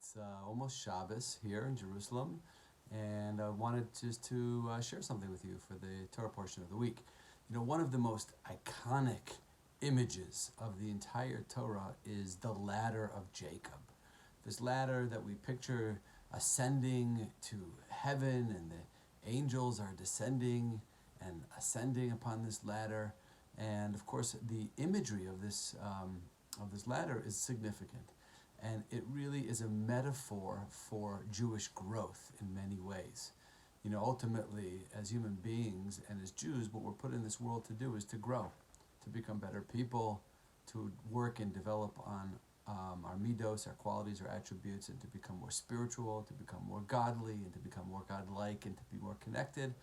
It's almost Shabbos here in Jerusalem, and I wanted just to share something with you for the Torah portion of the week. You know, one of the most iconic images of the entire Torah is the ladder of Jacob. This ladder that we picture ascending to heaven, and the angels are descending and ascending upon this ladder. And of course, the imagery of this ladder is significant. And it really is a metaphor for Jewish growth in many ways. You know, ultimately, as human beings and as Jews, what we're put in this world to do is to grow, to become better people, to work and develop on our midos, our qualities, our attributes, and to become more spiritual, to become more godly, and to become more godlike, and to be more connected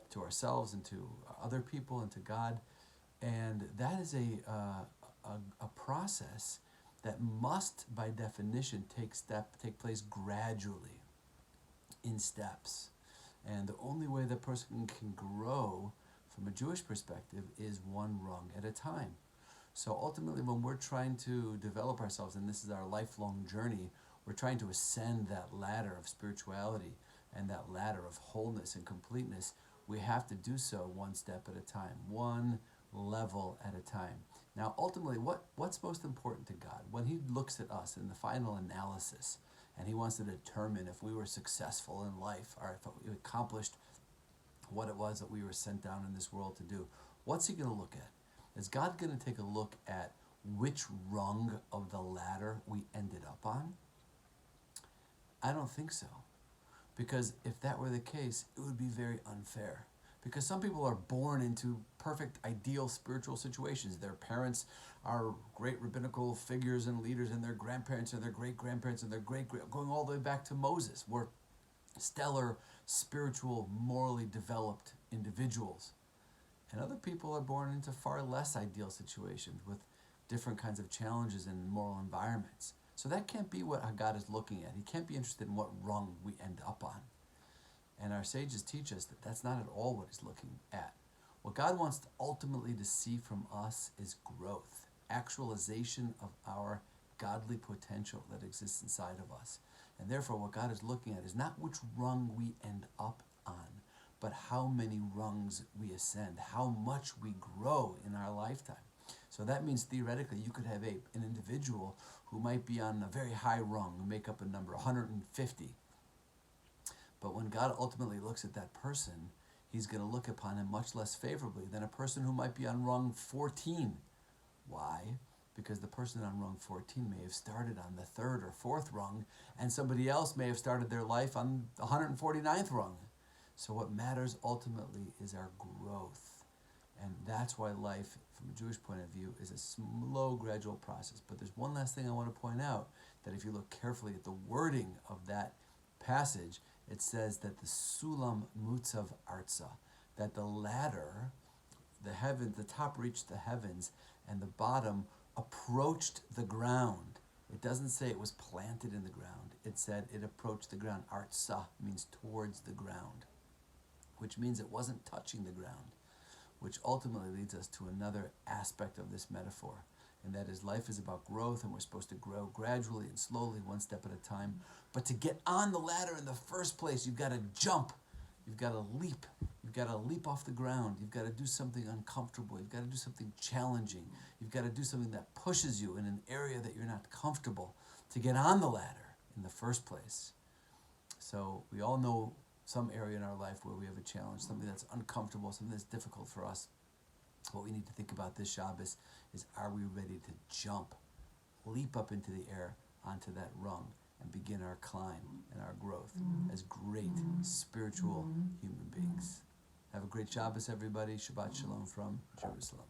to ourselves and to other people and to God. And that is a process that must, by definition, take place gradually, in steps. And the only way that person can grow from a Jewish perspective is one rung at a time. So ultimately, when we're trying to develop ourselves, and this is our lifelong journey, we're trying to ascend that ladder of spirituality and that ladder of wholeness and completeness, we have to do so one step at a time, one level at a time. Now, ultimately, what's most important to God? When He looks at us in the final analysis, and He wants to determine if we were successful in life, or if we accomplished what it was that we were sent down in this world to do, what's He going to look at? Is God going to take a look at which rung of the ladder we ended up on? I don't think so. Because if that were the case, it would be very unfair. Because some people are born into perfect, ideal spiritual situations. Their parents are great rabbinical figures and leaders, and their grandparents and their great-grandparents and their going all the way back to Moses, were stellar, spiritual, morally developed individuals. And other people are born into far less ideal situations with different kinds of challenges and moral environments. So that can't be what God is looking at. He can't be interested in what rung we end up on. And our sages teach us that that's not at all what He's looking at. What God wants to ultimately to see from us is growth, actualization of our godly potential that exists inside of us. And therefore, what God is looking at is not which rung we end up on, but how many rungs we ascend, how much we grow in our lifetime. So that means theoretically you could have an individual who might be on a very high rung, who make up a number, 150. But when God ultimately looks at that person, He's going to look upon him much less favorably than a person who might be on rung 14. Why? Because the person on rung 14 may have started on the third or fourth rung, and somebody else may have started their life on the 149th rung. So what matters ultimately is our growth. And that's why life, from a Jewish point of view, is a slow, gradual process. But there's one last thing I want to point out, that if you look carefully at the wording of that passage, it says that the sulam mutzav arza, that the ladder, the top reached the heavens, and the bottom approached the ground. It doesn't say it was planted in the ground. It said it approached the ground. Arza means towards the ground, which means it wasn't touching the ground, which ultimately leads us to another aspect of this metaphor. And that is, life is about growth, and we're supposed to grow gradually and slowly, one step at a time. But to get on the ladder in the first place, you've got to jump. You've got to leap. You've got to leap off the ground. You've got to do something uncomfortable. You've got to do something challenging. You've got to do something that pushes you in an area that you're not comfortable to get on the ladder in the first place. So we all know some area in our life where we have a challenge, something that's uncomfortable, something that's difficult for us. What we need to think about this Shabbos is, are we ready to jump, leap up into the air onto that rung, and begin our climb and our growth as great spiritual human beings? Have a great Shabbos, everybody. Shabbat Shalom from Jerusalem.